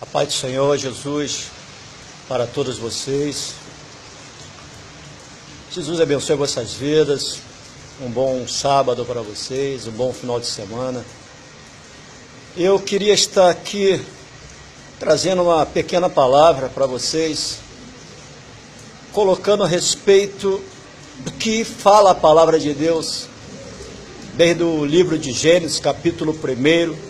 A paz do Senhor Jesus para todos vocês. Jesus abençoe vossas vidas. Um bom sábado para vocês, um bom final de semana. Eu queria estar aqui trazendo uma pequena palavra para vocês, colocando a respeito do que fala a palavra de Deus, desde o livro de Gênesis, capítulo 1,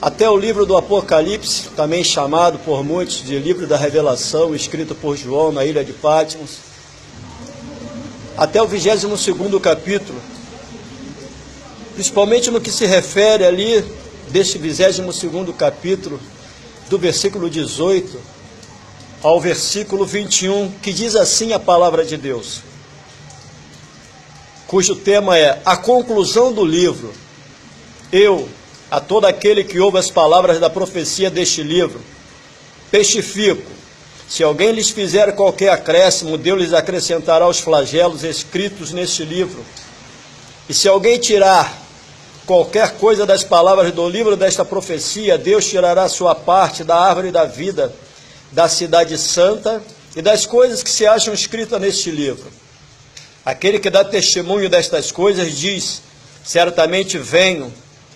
até o livro do Apocalipse, também chamado por muitos de livro da Revelação, escrito por João na ilha de Patmos, até o 22º capítulo, principalmente no que se refere ali, deste 22º capítulo, do versículo 18 ao versículo 21, que diz assim a palavra de Deus, cujo tema é a conclusão do livro. Eu, a todo aquele que ouve as palavras da profecia deste livro, testifico, se alguém lhes fizer qualquer acréscimo, Deus lhes acrescentará os flagelos escritos neste livro. E se alguém tirar qualquer coisa das palavras do livro desta profecia, Deus tirará sua parte da árvore da vida, da cidade santa e das coisas que se acham escritas neste livro. Aquele que dá testemunho destas coisas diz, certamente venho,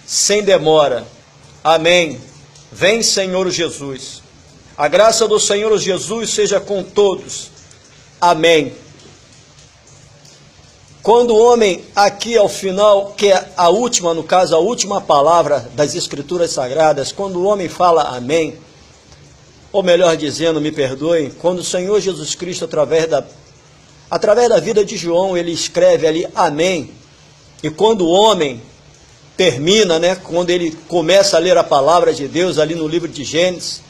sem demora. Amém. Vem, Senhor Jesus. A graça do Senhor Jesus seja com todos. Amém. Quando o homem, aqui ao final, que é a última, no caso, a última palavra das Escrituras Sagradas, quando o homem fala amém, ou melhor dizendo, me perdoem, quando o Senhor Jesus Cristo, através da vida de João, ele escreve ali amém, e quando o homem termina, quando ele começa a ler a palavra de Deus ali no livro de Gênesis,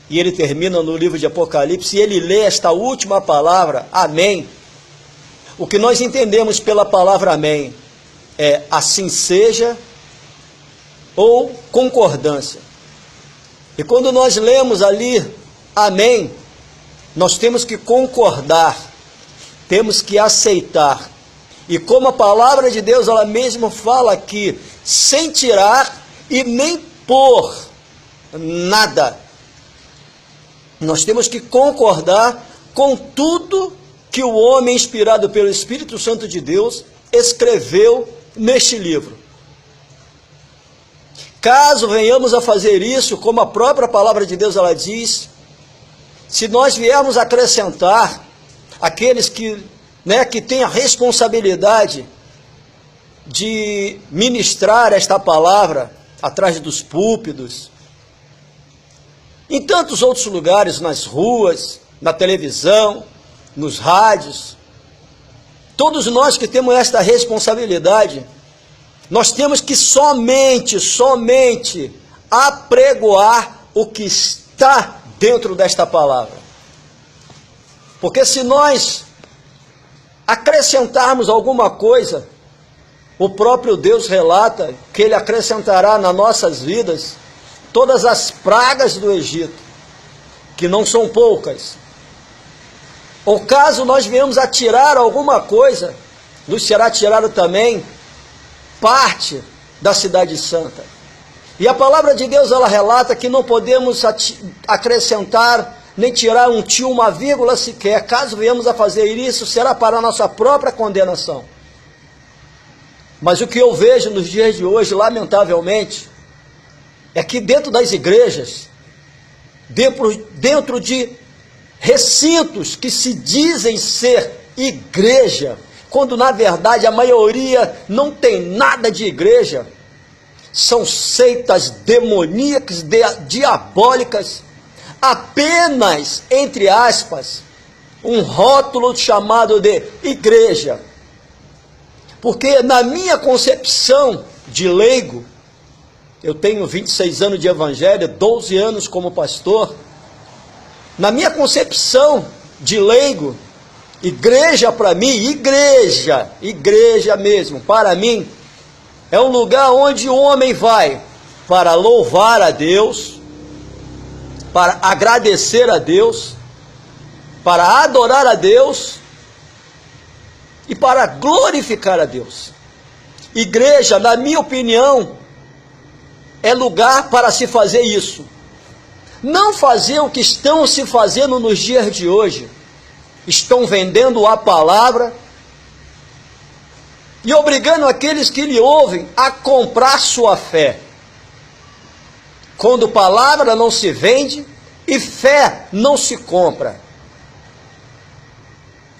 e ele termina no livro de Apocalipse, e ele lê esta última palavra, amém. O que nós entendemos pela palavra amém é assim seja ou concordância. E quando nós lemos ali amém, nós temos que concordar, temos que aceitar. E como a palavra de Deus, ela mesma fala aqui, sem tirar e nem pôr nada. Nós temos que concordar com tudo que o homem, inspirado pelo Espírito Santo de Deus, escreveu neste livro. Caso venhamos a fazer isso, como a própria palavra de Deus ela diz, se nós viermos acrescentar aqueles que têm a responsabilidade de ministrar esta palavra atrás dos púlpitos, em tantos outros lugares, nas ruas, na televisão, nos rádios, todos nós que temos esta responsabilidade, nós temos que somente apregoar o que está dentro desta palavra. Porque se nós acrescentarmos alguma coisa, o próprio Deus relata que Ele acrescentará nas nossas vidas todas as pragas do Egito, que não são poucas. Ou caso nós venhamos a tirar alguma coisa, nos será tirado também parte da cidade santa. E a palavra de Deus ela relata que não podemos acrescentar nem tirar um tio, uma vírgula sequer. Caso venhamos a fazer isso, será para a nossa própria condenação. Mas o que eu vejo nos dias de hoje, lamentavelmente, é que dentro das igrejas, dentro de recintos que se dizem ser igreja, quando na verdade a maioria não tem nada de igreja, são seitas demoníacas, diabólicas, apenas, entre aspas, um rótulo chamado de igreja. Porque na minha concepção de leigo, eu tenho 26 anos de evangelho, 12 anos como pastor, na minha concepção de leigo, igreja para mim, igreja mesmo, para mim, é um lugar onde o homem vai para louvar a Deus, para agradecer a Deus, para adorar a Deus e para glorificar a Deus. Igreja, na minha opinião, é lugar para se fazer isso. não fazer o que estão se fazendo nos dias de hoje. Estão vendendo a palavra e obrigando aqueles que lhe ouvem a comprar sua fé. Quando palavra não se vende e fé não se compra.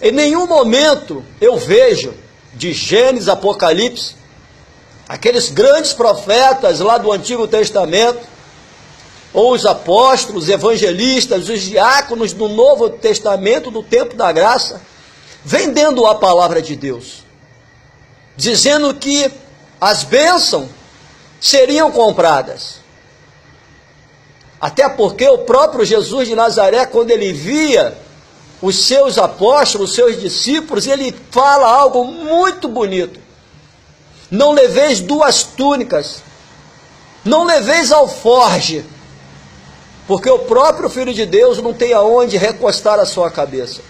Em nenhum momento eu vejo, de Gênesis, Apocalipse, aqueles grandes profetas lá do Antigo Testamento, ou os apóstolos, evangelistas, os diáconos do Novo Testamento, do tempo da graça, vendendo a palavra de Deus, dizendo que as bênçãos seriam compradas. Até porque o próprio Jesus de Nazaré, quando ele via os seus apóstolos, os seus discípulos, ele fala algo muito bonito. Não leveis 2 túnicas, não leveis alforje, porque o próprio Filho de Deus não tem aonde recostar a sua cabeça.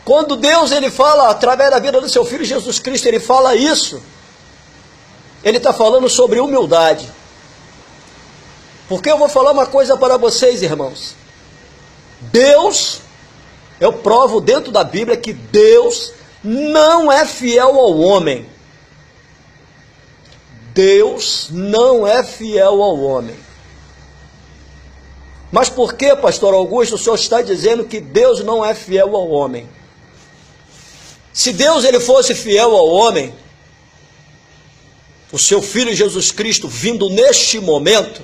Quando Deus ele fala, através da vida do seu Filho Jesus Cristo, ele fala isso, ele está falando sobre humildade. Porque eu vou falar uma coisa para vocês, irmãos. Deus, eu provo dentro da Bíblia que Deus não é fiel ao homem. Deus não é fiel ao homem. Mas por que, pastor Augusto, o senhor está dizendo que Deus não é fiel ao homem? Se Deus ele fosse fiel ao homem, o seu Filho Jesus Cristo vindo neste momento,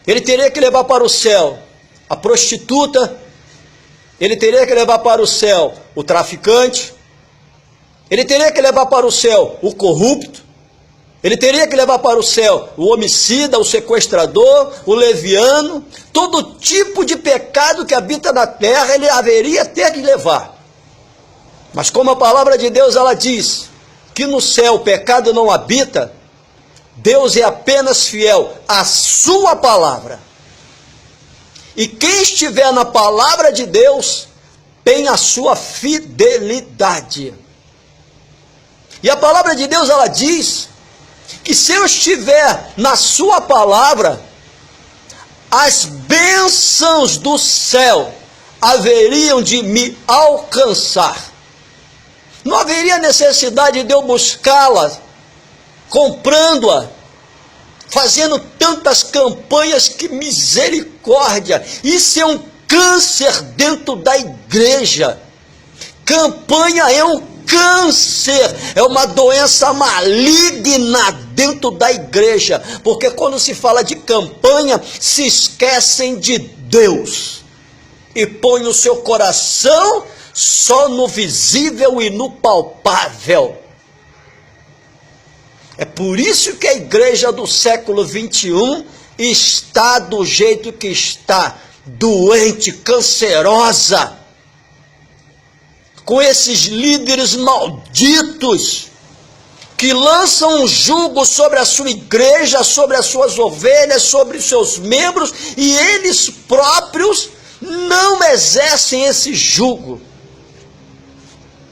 ele teria que levar para o céu a prostituta, ele teria que levar para o céu o traficante, ele teria que levar para o céu o corrupto, ele teria que levar para o céu o homicida, o sequestrador, o leviano, todo tipo de pecado que habita na terra, ele haveria ter que levar. Mas como a palavra de Deus ela diz que no céu o pecado não habita, Deus é apenas fiel à sua palavra. E quem estiver na palavra de Deus tem a sua fidelidade. E a palavra de Deus ela diz que se eu estiver na sua palavra, as bênçãos do céu haveriam de me alcançar. Não haveria necessidade de eu buscá-las, comprando-a, fazendo tantas campanhas, que misericórdia. Isso é um câncer dentro da igreja. Campanha é um câncer, é uma doença maligna dentro da igreja, porque quando se fala de campanha, se esquecem de Deus e põem o seu coração só no visível e no palpável. É por isso que a igreja do século 21 está do jeito que está, doente, cancerosa, com esses líderes malditos, que lançam um jugo sobre a sua igreja, sobre as suas ovelhas, sobre os seus membros, e eles próprios não exercem esse jugo.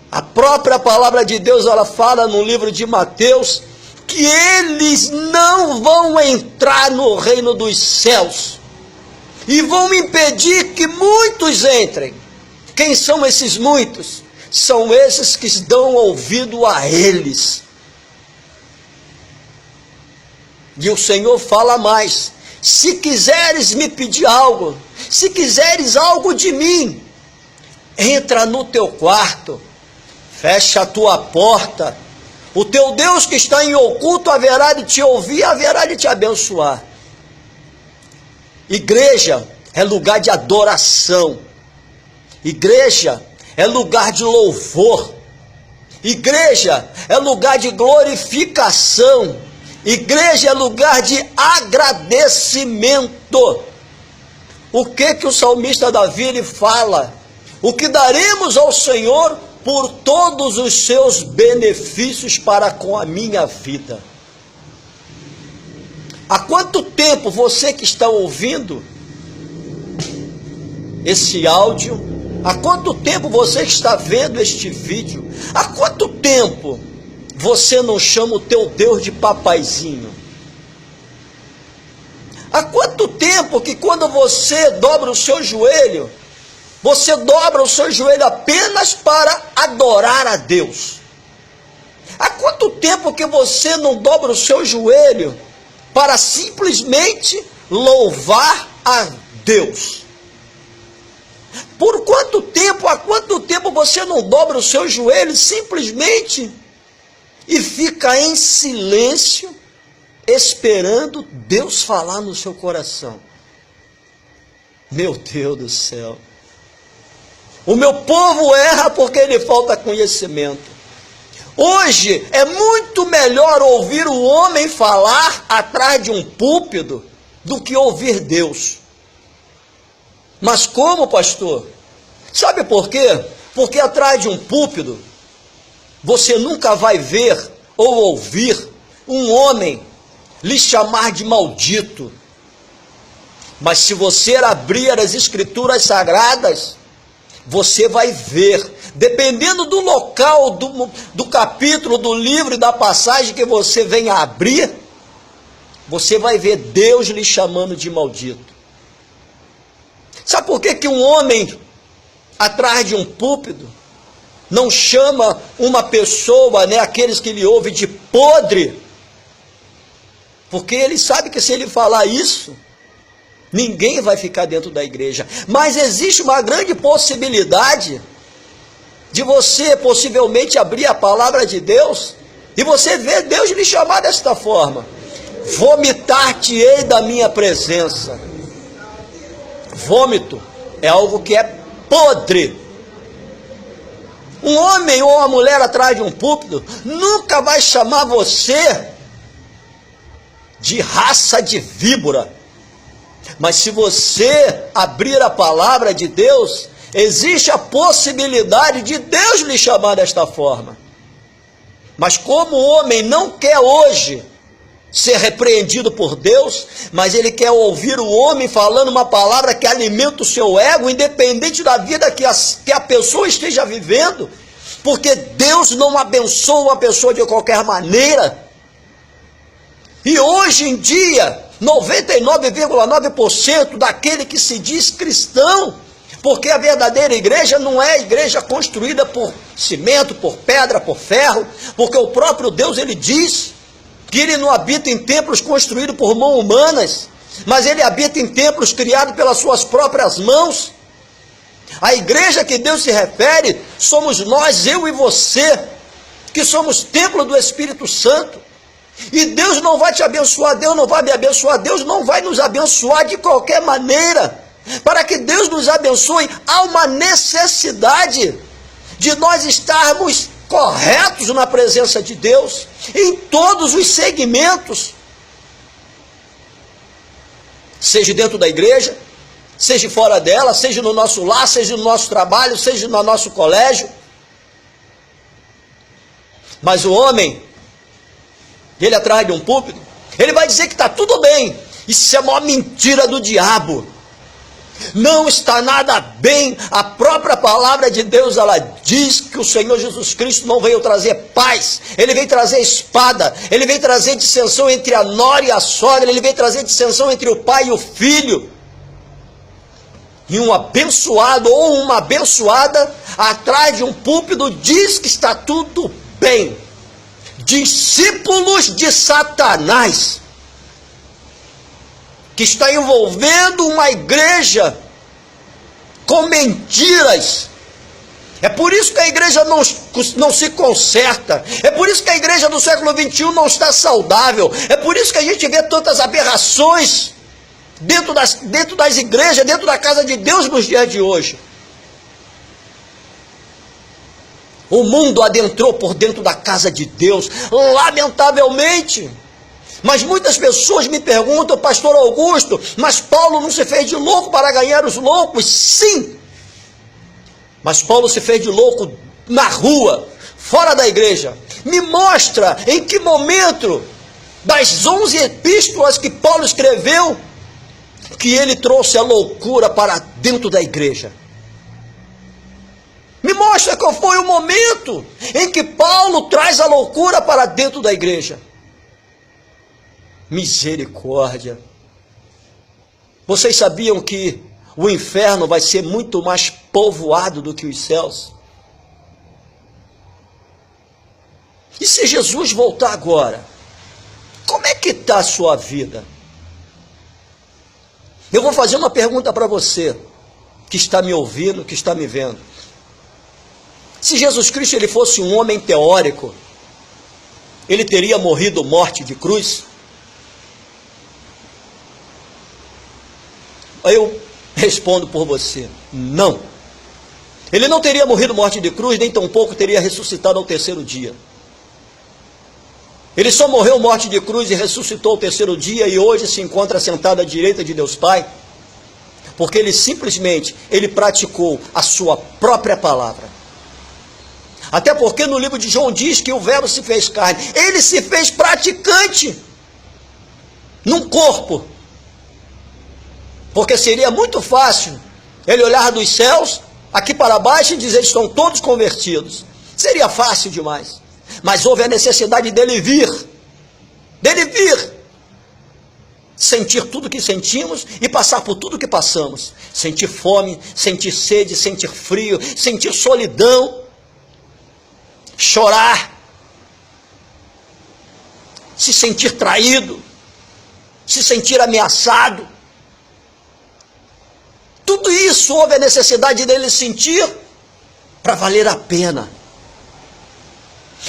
A própria palavra de Deus, ela fala no livro de Mateus, que eles não vão entrar no reino dos céus, e vão impedir que muitos entrem. Quem são esses muitos? São esses que dão ouvido a eles. E o Senhor fala mais: se quiseres me pedir algo, se quiseres algo de mim, entra no teu quarto, fecha a tua porta, o teu Deus que está em oculto haverá de te ouvir, haverá de te abençoar. Igreja é lugar de adoração, igreja é lugar de louvor, igreja é lugar de glorificação, igreja é lugar de agradecimento. O que o salmista Davi ele fala? O que daremos ao Senhor por todos os seus benefícios para com a minha vida? Há quanto tempo você que está ouvindo esse áudio, há quanto tempo você está vendo este vídeo, há quanto tempo você não chama o teu Deus de papaizinho? Há quanto tempo que quando você dobra o seu joelho, você dobra o seu joelho apenas para adorar a Deus? Há quanto tempo que você não dobra o seu joelho para simplesmente louvar a Deus? Por quanto tempo, há quanto tempo você não dobra o seu joelho simplesmente e fica em silêncio, esperando Deus falar no seu coração? Meu Deus do céu. O meu povo erra porque lhe falta conhecimento. Hoje é muito melhor ouvir o homem falar atrás de um púlpito do que ouvir Deus. Mas como, pastor? Sabe por quê? Porque atrás de um púlpito você nunca vai ver ou ouvir um homem lhe chamar de maldito. Mas se você abrir as escrituras sagradas, você vai ver, dependendo do local, do capítulo, do livro e da passagem que você venha abrir, você vai ver Deus lhe chamando de maldito. Sabe por que um homem atrás de um púlpito não chama uma pessoa, aqueles que lhe ouvem, de podre? Porque ele sabe que se ele falar isso, ninguém vai ficar dentro da igreja. Mas existe uma grande possibilidade de você possivelmente abrir a palavra de Deus e você ver Deus lhe chamar desta forma: vomitar-te-ei da minha presença. Vômito é algo que é podre. Um homem ou uma mulher atrás de um púlpito nunca vai chamar você de raça de víbora. Mas se você abrir a palavra de Deus, existe a possibilidade de Deus lhe chamar desta forma. Mas como o homem não quer hoje ser repreendido por Deus, mas ele quer ouvir o homem falando uma palavra que alimenta o seu ego, independente da vida que a pessoa esteja vivendo, porque Deus não abençoa uma pessoa de qualquer maneira. E hoje em dia, 99,9% daquele que se diz cristão, porque a verdadeira igreja não é a igreja construída por cimento, por pedra, por ferro, porque o próprio Deus, ele diz que ele não habita em templos construídos por mãos humanas, mas ele habita em templos criados pelas suas próprias mãos. A igreja que Deus se refere somos nós, eu e você, que somos templo do Espírito Santo. E Deus não vai te abençoar, Deus não vai me abençoar, Deus não vai nos abençoar de qualquer maneira. Para que Deus nos abençoe, há uma necessidade de nós estarmos corretos na presença de Deus, em todos os segmentos, seja dentro da igreja, seja fora dela, seja no nosso lar, seja no nosso trabalho, seja no nosso colégio. Mas o homem, ele atrás de um púlpito, ele vai dizer que está tudo bem. Isso é uma mentira do diabo. Não está nada bem. A própria palavra de Deus, ela diz que o Senhor Jesus Cristo não veio trazer paz, ele veio trazer espada, ele veio trazer dissensão entre a nora e a sogra, ele veio trazer dissensão entre o pai e o filho. E um abençoado ou uma abençoada atrás de um púlpito diz que está tudo bem. Discípulos de Satanás, que está envolvendo uma igreja com mentiras. É por isso que a igreja não se conserta. É por isso que a igreja do século XXI não está saudável. É por isso que a gente vê tantas aberrações dentro das igrejas, dentro da casa de Deus nos dias de hoje. O mundo adentrou por dentro da casa de Deus, lamentavelmente. Mas muitas pessoas me perguntam: pastor Augusto, mas Paulo não se fez de louco para ganhar os loucos? Sim, mas Paulo se fez de louco na rua, fora da igreja. Me mostra em que momento das 11 epístolas que Paulo escreveu que ele trouxe a loucura para dentro da igreja. Me mostra qual foi o momento em que Paulo traz a loucura para dentro da igreja. Misericórdia. Vocês sabiam que o inferno vai ser muito mais povoado do que os céus? E se Jesus voltar agora, como é que está a sua vida? Eu vou fazer uma pergunta para você, que está me ouvindo, que está me vendo. Se Jesus Cristo ele fosse um homem teórico, ele teria morrido morte de cruz? Eu respondo por você, não. Ele não teria morrido morte de cruz, nem tampouco teria ressuscitado ao terceiro dia. Ele só morreu morte de cruz e ressuscitou ao terceiro dia e hoje se encontra sentado à direita de Deus Pai, porque ele simplesmente, ele praticou a sua própria palavra. Até porque no livro de João diz que o verbo se fez carne, ele se fez praticante, num corpo, porque seria muito fácil ele olhar dos céus, aqui para baixo e dizer, estão todos convertidos, seria fácil demais. Mas houve a necessidade dele vir, sentir tudo que sentimos e passar por tudo que passamos, sentir fome, sentir sede, sentir frio, sentir solidão, chorar, se sentir traído, se sentir ameaçado. Tudo isso houve a necessidade dele sentir para valer a pena.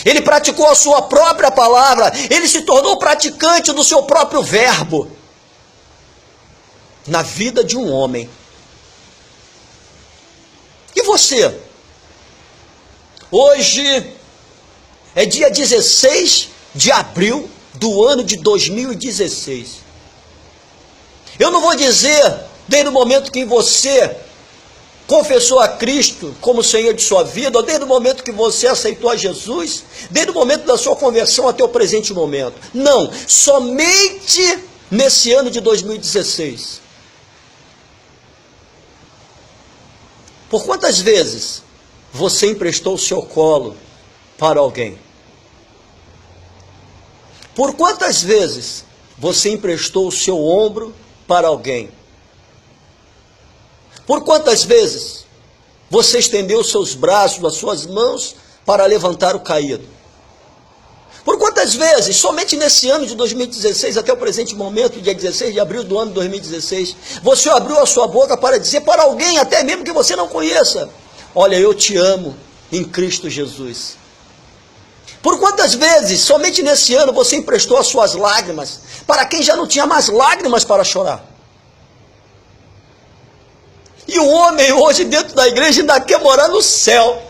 Ele praticou a sua própria palavra, ele se tornou praticante do seu próprio verbo na vida de um homem. E você? Hoje é dia 16 de abril do ano de 2016. Eu não vou dizer, desde o momento que você confessou a Cristo como Senhor de sua vida, ou desde o momento que você aceitou a Jesus, desde o momento da sua conversão até o presente momento. Não, somente nesse ano de 2016. Por quantas vezes você emprestou o seu colo para alguém? Por quantas vezes você emprestou o seu ombro para alguém? Por quantas vezes você estendeu os seus braços, as suas mãos para levantar o caído? Por quantas vezes, somente nesse ano de 2016 até o presente momento, dia 16 de abril do ano de 2016, você abriu a sua boca para dizer para alguém, até mesmo que você não conheça, olha, eu te amo em Cristo Jesus. Por quantas vezes, somente nesse ano, você emprestou as suas lágrimas para quem já não tinha mais lágrimas para chorar? E o homem hoje dentro da igreja ainda quer morar no céu.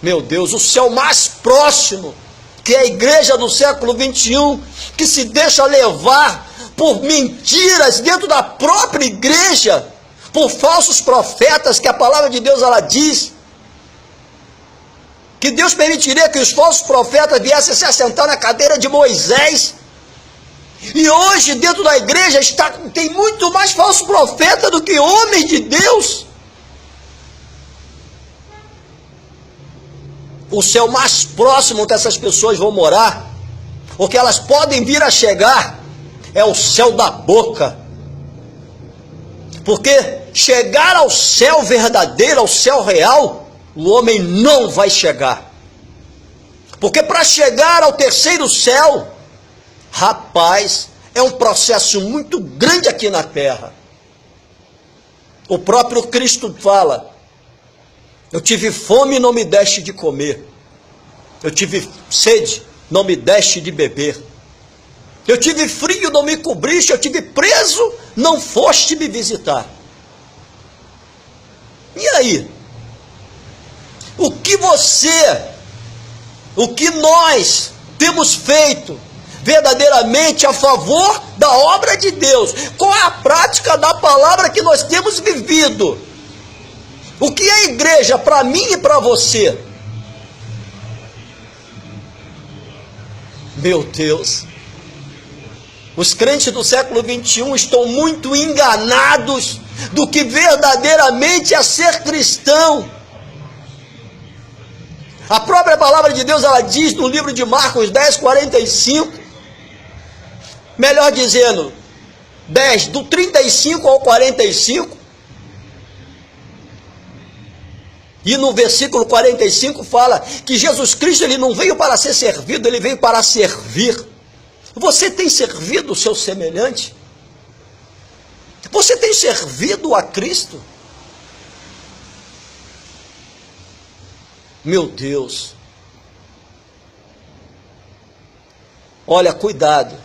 Meu Deus, o céu mais próximo, que é a igreja do século 21, que se deixa levar por mentiras dentro da própria igreja, por falsos profetas, que a palavra de Deus ela diz, que Deus permitiria que os falsos profetas viessem se assentar na cadeira de Moisés. E hoje dentro da igreja tem muito mais falso profeta do que homem de Deus. O céu mais próximo que essas pessoas vão morar, o que elas podem vir a chegar, é o céu da boca. Porque chegar ao céu verdadeiro, ao céu real, o homem não vai chegar. Porque para chegar ao terceiro céu, rapaz, é um processo muito grande aqui na terra. O próprio Cristo fala, eu tive fome e não me deste de comer. Eu tive sede, não me deste de beber. Eu tive frio, não me cobriste. Eu tive preso, não foste me visitar. E aí? O que nós temos feito verdadeiramente a favor da obra de Deus? Qual é a prática da palavra que nós temos vivido? O que é igreja para mim e para você? Meu Deus, os crentes do século 21 estão muito enganados do que verdadeiramente é ser cristão. A própria palavra de Deus, ela diz no livro de Marcos 10:45, melhor dizendo, 10, do 35 ao 45, e no versículo 45 fala que Jesus Cristo ele não veio para ser servido, ele veio para servir. Você tem servido o seu semelhante? Você tem servido a Cristo? Meu Deus. Olha, cuidado.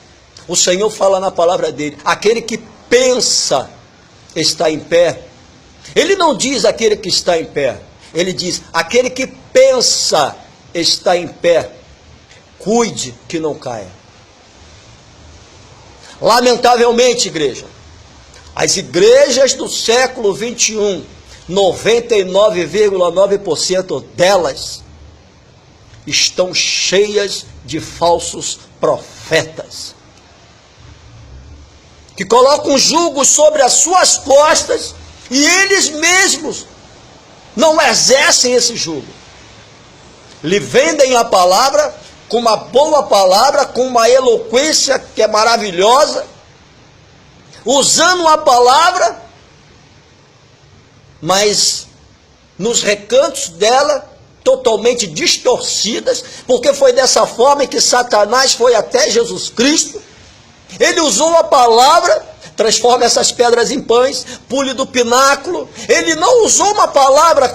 O Senhor fala na palavra dele, aquele que pensa está em pé. Ele não diz aquele que está em pé. Ele diz, aquele que pensa está em pé. Cuide que não caia. Lamentavelmente, igreja, as igrejas do século 21, 99,9% delas estão cheias de falsos profetas, que colocam julgos sobre as suas costas e eles mesmos não exercem esse julgo. Lhe vendem a palavra com uma boa palavra, com uma eloquência que é maravilhosa, usando a palavra, mas nos recantos dela, totalmente distorcidas, porque foi dessa forma que Satanás foi até Jesus Cristo. Ele usou a palavra, transforma essas pedras em pães, pule do pináculo. Ele não usou uma palavra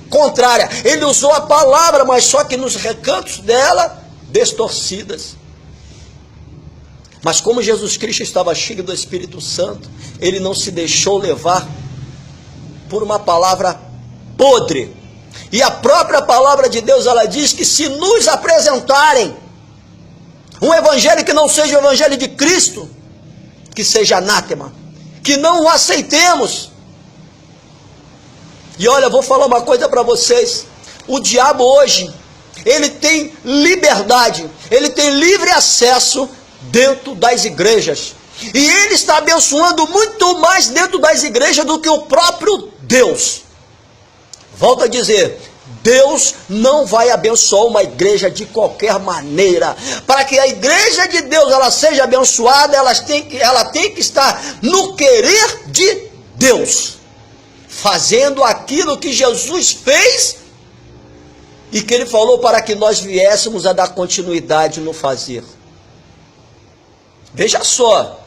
contrária, ele usou a palavra, mas só que nos recantos dela, distorcidas. Mas como Jesus Cristo estava cheio do Espírito Santo, ele não se deixou levar por uma palavra podre. E a própria palavra de Deus, ela diz que se nos apresentarem um evangelho que não seja o evangelho de Cristo, que seja anátema, que não o aceitemos. E olha, eu vou falar uma coisa para vocês. O diabo hoje, ele tem liberdade, ele tem livre acesso dentro das igrejas. E ele está abençoando muito mais dentro das igrejas do que o próprio Deus. Volto a dizer, Deus não vai abençoar uma igreja de qualquer maneira. Para que a igreja de Deus ela seja abençoada, ela tem que estar no querer de Deus, fazendo aquilo que Jesus fez e que ele falou para que nós viéssemos a dar continuidade no fazer. Veja só,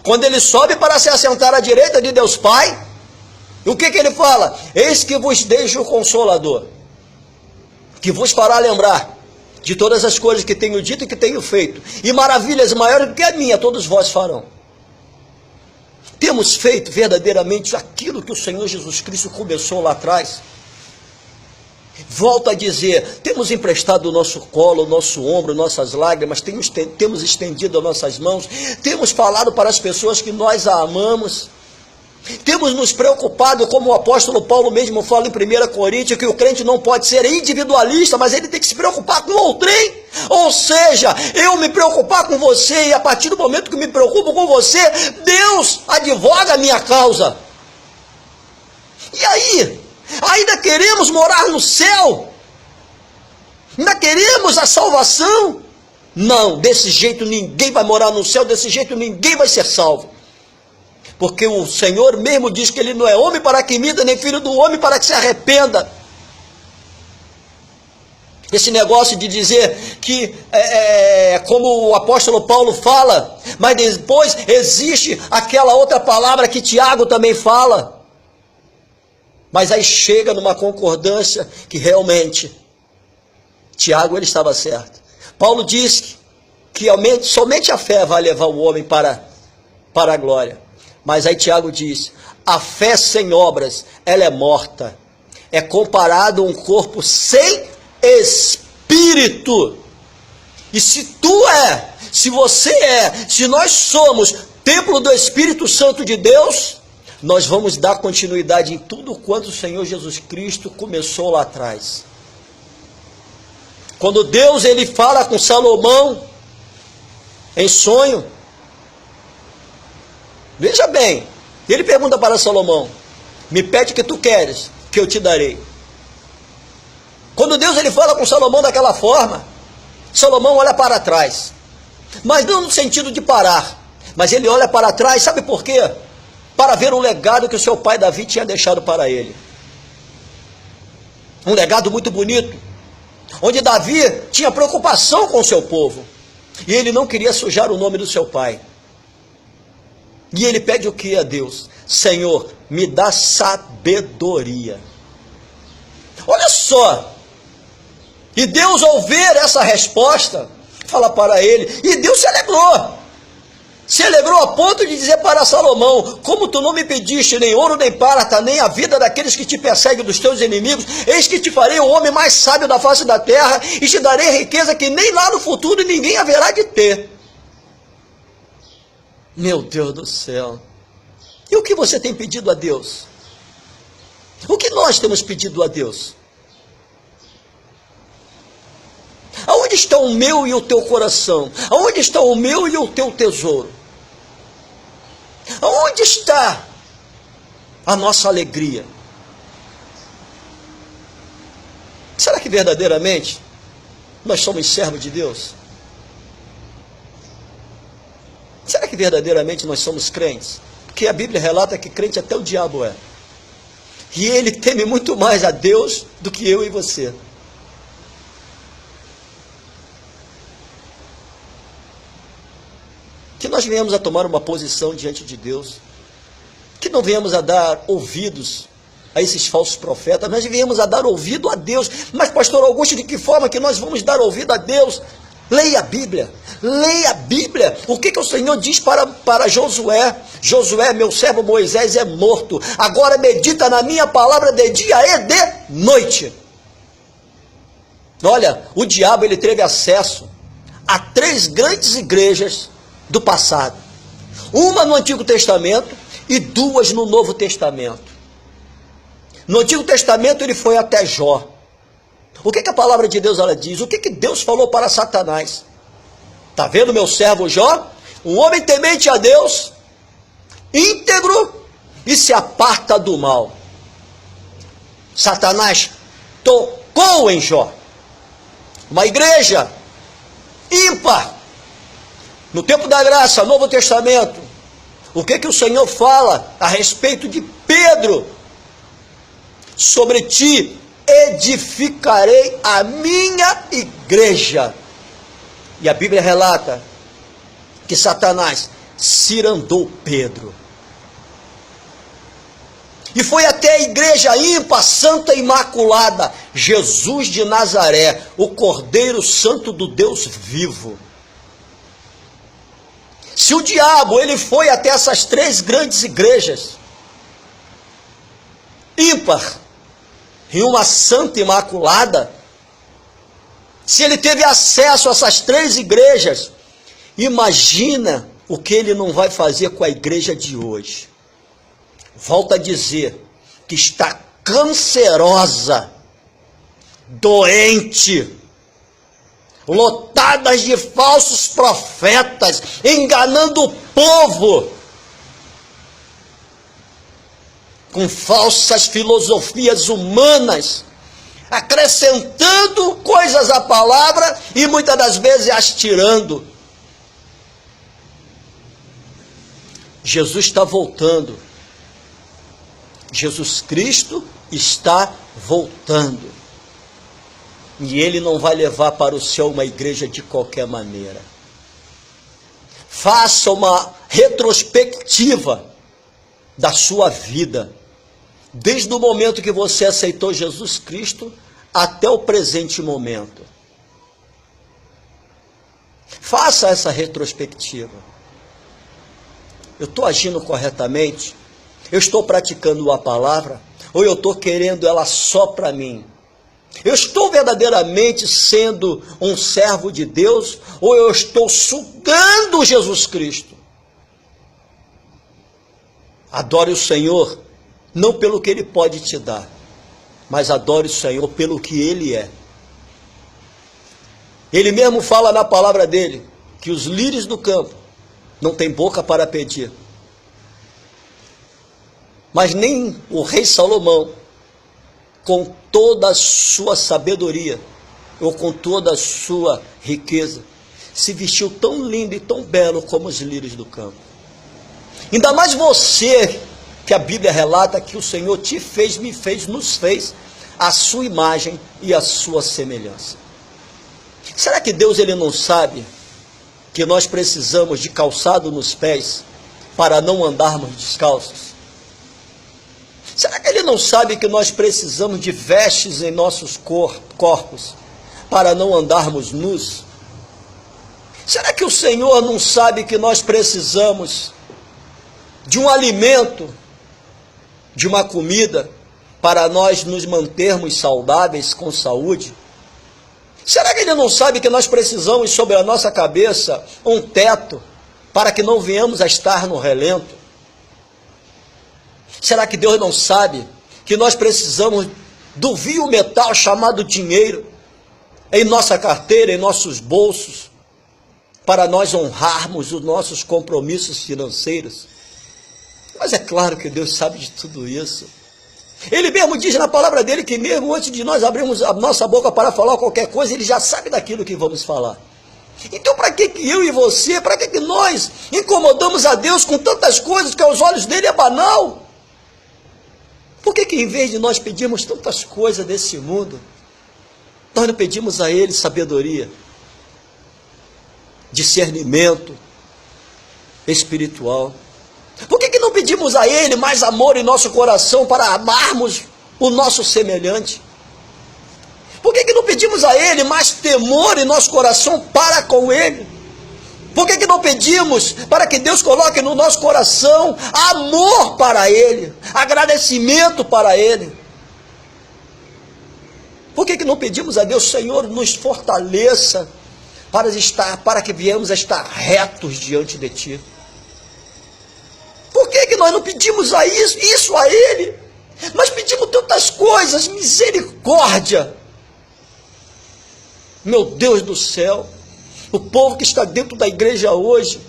quando ele sobe para se assentar à direita de Deus Pai, o que ele fala? Eis que vos deixo o Consolador, que vos fará lembrar de todas as coisas que tenho dito e que tenho feito, e maravilhas maiores do que a minha, todos vós farão. Temos feito verdadeiramente aquilo que o Senhor Jesus Cristo começou lá atrás? Volto a dizer, temos emprestado o nosso colo, o nosso ombro, nossas lágrimas, temos estendido as nossas mãos, temos falado para as pessoas que nós a amamos, temos nos preocupado, como o apóstolo Paulo mesmo fala em 1 Coríntios, que o crente não pode ser individualista, mas ele tem que se preocupar com outrem. Ou seja, eu me preocupar com você, e a partir do momento que me preocupo com você, Deus advoga a minha causa. E aí? Ainda queremos morar no céu? Ainda queremos a salvação? Não, desse jeito ninguém vai morar no céu, desse jeito ninguém vai ser salvo. Porque o Senhor mesmo diz que ele não é homem para que minta, nem filho do homem para que se arrependa. Esse negócio de dizer que, como o apóstolo Paulo fala, mas depois existe aquela outra palavra que Tiago também fala. Mas aí chega numa concordância que realmente Tiago ele estava certo. Paulo diz que somente a fé vai levar o homem para a glória. Mas aí Tiago diz, a fé sem obras, ela é morta. É comparado a um corpo sem espírito. E se você se nós somos templo do Espírito Santo de Deus, nós vamos dar continuidade em tudo quanto o Senhor Jesus Cristo começou lá atrás. Quando Deus ele fala com Salomão em sonho, veja bem, ele pergunta para Salomão, me pede o que tu queres, que eu te darei. Quando Deus ele fala com Salomão daquela forma, Salomão olha para trás, mas não no sentido de parar, Mas ele olha para trás, sabe por quê? Para ver o legado que o seu pai Davi tinha deixado para ele. Um legado muito bonito, onde Davi tinha preocupação com o seu povo. E ele não queria sujar o nome do seu pai. E ele pede o que a Deus? Senhor, me dá sabedoria. Olha só. E Deus, ao ver essa resposta, fala para ele, e Deus se alegrou. Se alegrou a ponto de dizer para Salomão, como tu não me pediste nem ouro nem prata, nem a vida daqueles que te perseguem dos teus inimigos, eis que te farei o homem mais sábio da face da terra, e te darei riqueza que nem lá no futuro ninguém haverá de ter. Meu Deus do céu. E o que você tem pedido a Deus? O que nós temos pedido a Deus? Aonde está o meu e o teu coração? Aonde está o meu e o teu tesouro? Aonde está a nossa alegria? Será que verdadeiramente nós somos servos de Deus? Será que verdadeiramente nós somos crentes? Porque a Bíblia relata que crente até o diabo é. E ele teme muito mais a Deus do que eu e você. Que nós venhamos a tomar uma posição diante de Deus, que não venhamos a dar ouvidos a esses falsos profetas, nós venhamos a dar ouvido a Deus. Mas pastor Augusto, de que forma que nós vamos dar ouvido a Deus? Leia a Bíblia, leia a Bíblia. O que o Senhor diz para Josué? Josué, meu servo Moisés é morto, agora medita na minha palavra de dia e de noite. Olha, o diabo ele teve acesso a 3 grandes igrejas do passado, uma no Antigo Testamento e 2 no Novo Testamento. No Antigo Testamento ele foi até Jó. O que a palavra de Deus ela diz? O que Deus falou para Satanás? Está vendo meu servo Jó? Um homem temente a Deus, íntegro e se aparta do mal. Satanás tocou em Jó. Uma igreja ímpar. No tempo da graça, Novo Testamento, o que o Senhor fala a respeito de Pedro? Sobre ti edificarei a minha igreja. E a Bíblia relata que Satanás cirandou Pedro. E foi até a igreja ímpar, santa e imaculada, Jesus de Nazaré, o Cordeiro Santo do Deus vivo. Se o diabo ele foi até essas 3 grandes igrejas, ímpar, em uma santa imaculada, se ele teve acesso a essas 3 igrejas, imagina o que ele não vai fazer com a igreja de hoje. Volto a dizer que está cancerosa, doente, lotadas de falsos profetas, enganando o povo, com falsas filosofias humanas, acrescentando coisas à palavra e muitas das vezes as tirando. Jesus está voltando. Jesus Cristo está voltando. E ele não vai levar para o céu uma igreja de qualquer maneira. Faça uma retrospectiva da sua vida, desde o momento que você aceitou Jesus Cristo até o presente momento. Faça essa retrospectiva. Eu estou agindo corretamente? Eu estou praticando a palavra? Ou eu estou querendo ela só para mim? Eu estou verdadeiramente sendo um servo de Deus? Ou eu estou sugando Jesus Cristo? Adore o Senhor, não pelo que Ele pode te dar, mas adore o Senhor pelo que Ele é. Ele mesmo fala na palavra dele, que os lírios do campo não têm boca para pedir. Mas nem o rei Salomão, com toda a sua sabedoria, ou com toda a sua riqueza, se vestiu tão lindo e tão belo como os lírios do campo. Ainda mais você, que a Bíblia relata que o Senhor te fez, me fez, nos fez a sua imagem e a sua semelhança. Será que Deus ele não sabe que nós precisamos de calçado nos pés para não andarmos descalços? Será que ele não sabe que nós precisamos de vestes em nossos corpos para não andarmos nus? Será que o Senhor não sabe que nós precisamos de um alimento, de uma comida, para nós nos mantermos saudáveis, com saúde? Será que ele não sabe que nós precisamos sobre a nossa cabeça um teto, para que não venhamos a estar no relento? Será que Deus não sabe que nós precisamos do vil metal chamado dinheiro em nossa carteira, em nossos bolsos, para nós honrarmos os nossos compromissos financeiros? Mas é claro que Deus sabe de tudo isso. Ele mesmo diz na palavra dele que mesmo antes de nós abrirmos a nossa boca para falar qualquer coisa, ele já sabe daquilo que vamos falar. Então para que eu e você, para que nós incomodamos a Deus com tantas coisas que aos olhos dele é banal? Por que em vez de nós pedirmos tantas coisas desse mundo, nós não pedimos a ele sabedoria, discernimento espiritual? Por que não pedimos a ele mais amor em nosso coração para amarmos o nosso semelhante? Por que não pedimos a ele mais temor em nosso coração para com ele? Por que não pedimos para que Deus coloque no nosso coração amor para ele, agradecimento para ele? Por que não pedimos a Deus, Senhor, nos fortaleça para que viemos a estar retos diante de ti? Por que nós não pedimos isso a ele? Nós pedimos tantas coisas, misericórdia. Meu Deus do céu, o povo que está dentro da igreja hoje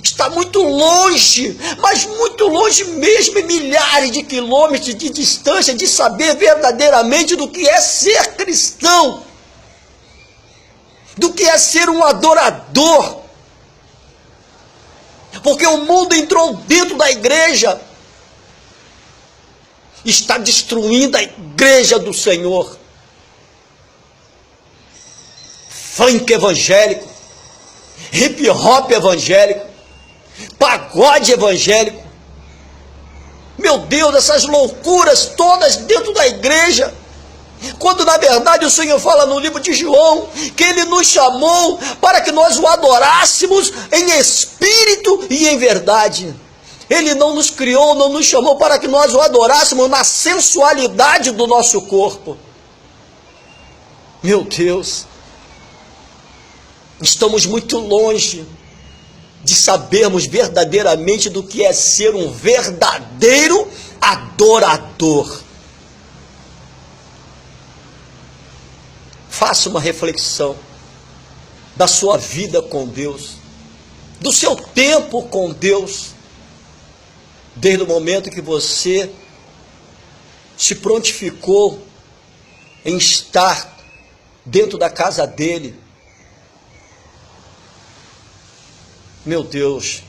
está muito longe, mas muito longe mesmo, em milhares de quilômetros de distância, de saber verdadeiramente do que é ser cristão, do que é ser um adorador. Porque o mundo entrou dentro da igreja, está destruindo a igreja do Senhor. Funk evangélico, hip hop evangélico, pagode evangélico. Meu Deus, essas loucuras todas dentro da igreja. Quando na verdade o Senhor fala no livro de João que ele nos chamou para que nós o adorássemos em espírito e em verdade. Ele não nos criou, não nos chamou para que nós o adorássemos na sensualidade do nosso corpo. Meu Deus, estamos muito longe de sabermos verdadeiramente do que é ser um verdadeiro adorador. Faça uma reflexão da sua vida com Deus, do seu tempo com Deus, desde o momento que você se prontificou em estar dentro da casa dele. Meu Deus,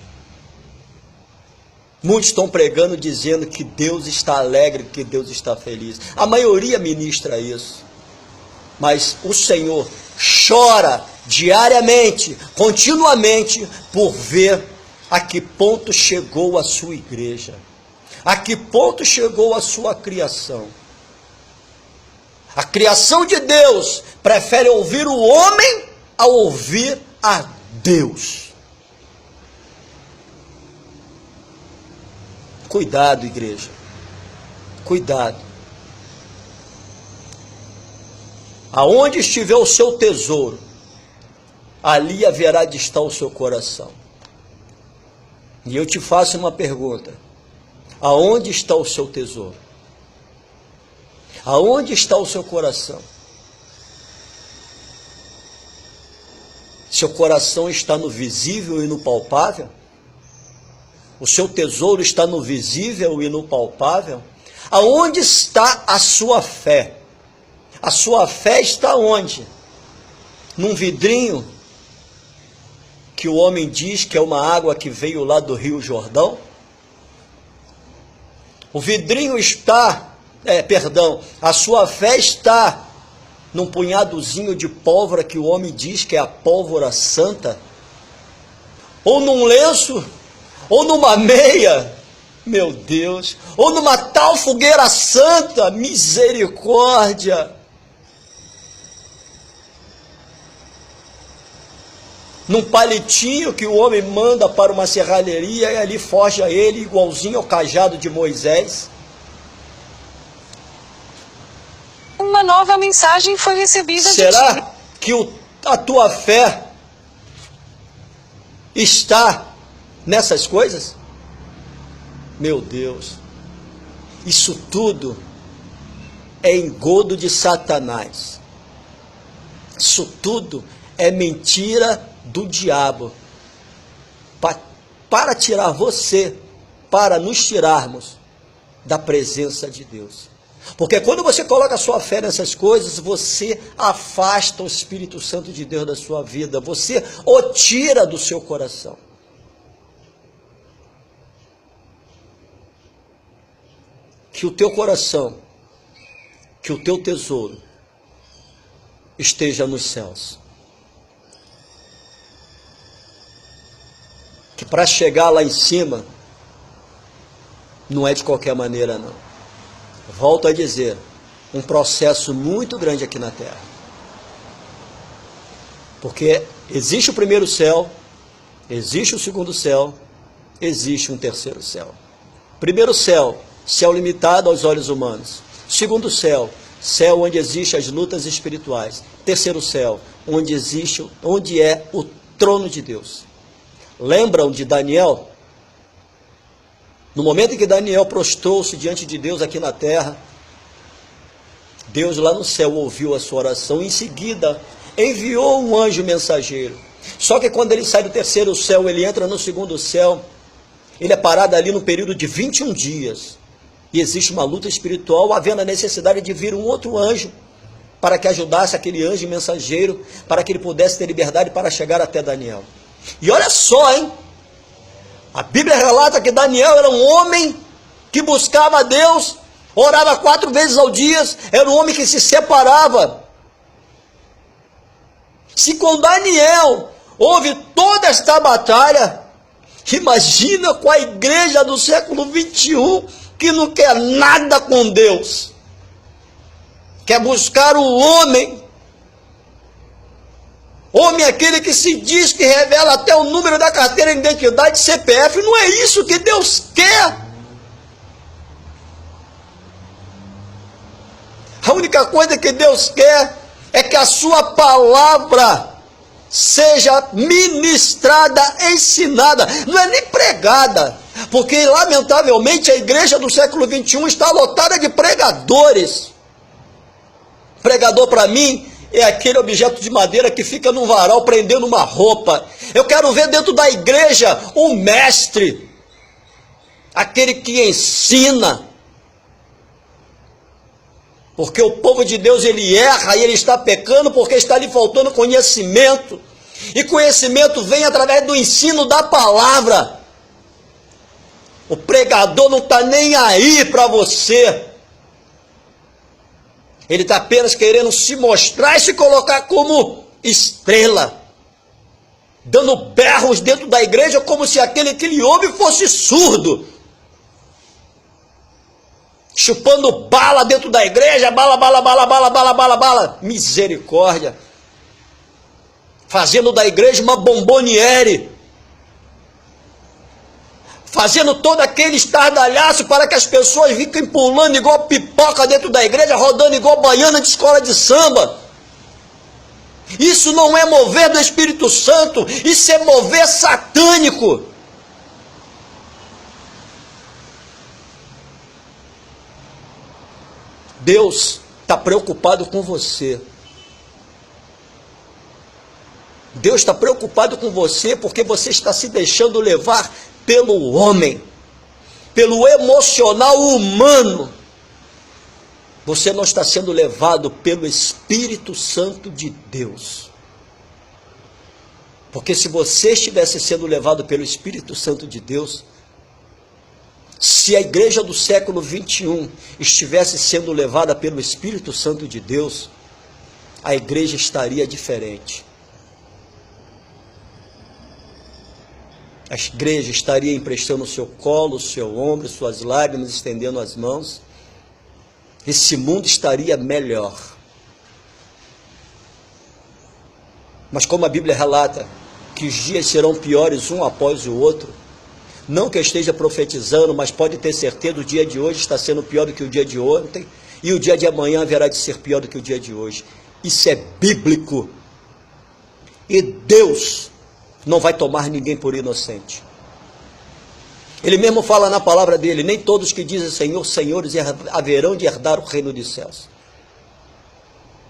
muitos estão pregando dizendo que Deus está alegre, que Deus está feliz. A maioria ministra isso. Mas o Senhor chora diariamente, continuamente, por ver a que ponto chegou a sua igreja, a que ponto chegou a sua criação. A criação de Deus prefere ouvir o homem a ouvir a Deus. Cuidado, igreja, cuidado. Aonde estiver o seu tesouro, ali haverá de estar o seu coração. E eu te faço uma pergunta: aonde está o seu tesouro? Aonde está o seu coração? Seu coração está no visível e no palpável? O seu tesouro está no visível e no palpável? Aonde está a sua fé? A sua fé está onde? Num vidrinho que o homem diz que é uma água que veio lá do Rio Jordão? O vidrinho está, a sua fé está num punhadozinho de pólvora que o homem diz que é a pólvora santa? Ou num lenço? Ou numa meia? Meu Deus! Ou numa tal fogueira santa? Misericórdia! Num palitinho que o homem manda para uma serralheria e ali forja ele igualzinho ao cajado de Moisés? Uma nova mensagem foi recebida de ti. Será que a tua fé está nessas coisas? Meu Deus, isso tudo é engodo de Satanás. Isso tudo é mentira do diabo para tirar você, para nos tirarmos da presença de Deus. Porque quando você coloca a sua fé nessas coisas, você afasta o Espírito Santo de Deus da sua vida, você o tira do seu coração. Que o teu coração, que o teu tesouro esteja nos céus. Que para chegar lá em cima, não é de qualquer maneira não. Volto a dizer, um processo muito grande aqui na terra. Porque existe o primeiro céu, existe o segundo céu, existe um terceiro céu. Primeiro céu, céu limitado aos olhos humanos. Segundo céu, céu onde existem as lutas espirituais. Terceiro céu, onde é o trono de Deus. Lembram de Daniel? No momento em que Daniel prostrou-se diante de Deus aqui na terra, Deus lá no céu ouviu a sua oração e em seguida enviou um anjo mensageiro. Só que quando ele sai do terceiro céu, ele entra no segundo céu, ele é parado ali no período de 21 dias. E existe uma luta espiritual, havendo a necessidade de vir um outro anjo para que ajudasse aquele anjo mensageiro, para que ele pudesse ter liberdade para chegar até Daniel. E olha só, hein? A Bíblia relata que Daniel era um homem que buscava a Deus, orava 4 vezes ao dia, era um homem que se separava. Se com Daniel houve toda esta batalha, imagina com a igreja do século 21, que não quer nada com Deus, quer buscar o homem. Homem é aquele que se diz que revela até o número da carteira de identidade, CPF. Não é isso que Deus quer. A única coisa que Deus quer é que a sua palavra seja ministrada, ensinada, não é nem pregada, porque lamentavelmente a igreja do século 21 está lotada de pregadores. Pregador para mim é aquele objeto de madeira que fica num varal prendendo uma roupa. Eu quero ver dentro da igreja um mestre, aquele que ensina. Porque o povo de Deus, ele erra e ele está pecando porque está lhe faltando conhecimento. E conhecimento vem através do ensino da palavra. O pregador não está nem aí para você. Ele está apenas querendo se mostrar e se colocar como estrela. Dando berros dentro da igreja como se aquele homem fosse surdo. Chupando bala dentro da igreja, bala, bala, bala, bala, bala, bala, bala. Misericórdia. Fazendo da igreja uma bomboniere. Fazendo todo aquele estardalhaço para que as pessoas fiquem pulando igual pipoca dentro da igreja, rodando igual baiana de escola de samba. Isso não é mover do Espírito Santo, isso é mover satânico. Deus está preocupado com você. Deus está preocupado com você porque você está se deixando levar pelo homem, pelo emocional humano. Você não está sendo levado pelo Espírito Santo de Deus. Porque se você estivesse sendo levado pelo Espírito Santo de Deus, se a igreja do século 21 estivesse sendo levada pelo Espírito Santo de Deus, a igreja estaria diferente. A igreja estaria emprestando o seu colo, o seu ombro, suas lágrimas, estendendo as mãos. Esse mundo estaria melhor. Mas como a Bíblia relata que os dias serão piores um após o outro, não que eu esteja profetizando, mas pode ter certeza, o dia de hoje está sendo pior do que o dia de ontem, e o dia de amanhã haverá de ser pior do que o dia de hoje. Isso é bíblico. E Deus não vai tomar ninguém por inocente. Ele mesmo fala na palavra dele, nem todos que dizem Senhor, Senhores haverão de herdar o reino dos céus.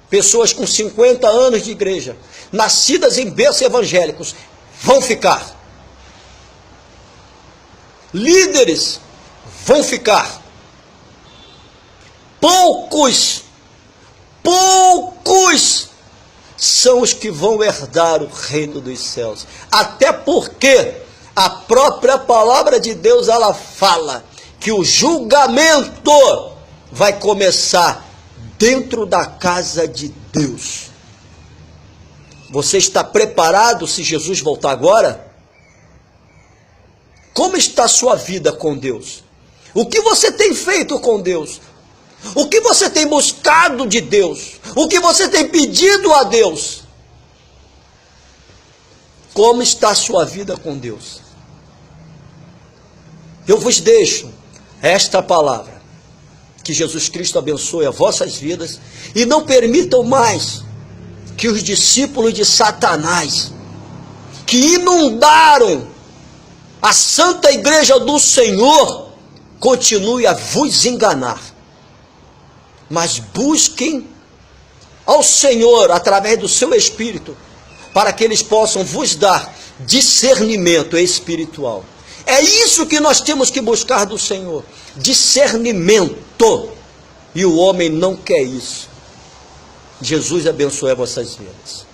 Pessoas com 50 anos de igreja, nascidas em berços evangélicos, vão ficar. Líderes vão ficar. Poucos são os que vão herdar o reino dos céus. Até porque a própria palavra de Deus, ela fala que o julgamento vai começar dentro da casa de Deus. Você está preparado se Jesus voltar agora? Como está a sua vida com Deus? O que você tem feito com Deus? O que você tem buscado de Deus? O que você tem pedido a Deus? Como está a sua vida com Deus? Eu vos deixo esta palavra. Que Jesus Cristo abençoe as vossas vidas e não permitam mais que os discípulos de Satanás, que inundaram a santa igreja do Senhor, continue a vos enganar. Mas busquem ao Senhor através do seu Espírito, para que eles possam vos dar discernimento espiritual. É isso que nós temos que buscar do Senhor, discernimento. E o homem não quer isso. Jesus abençoe vossas vidas.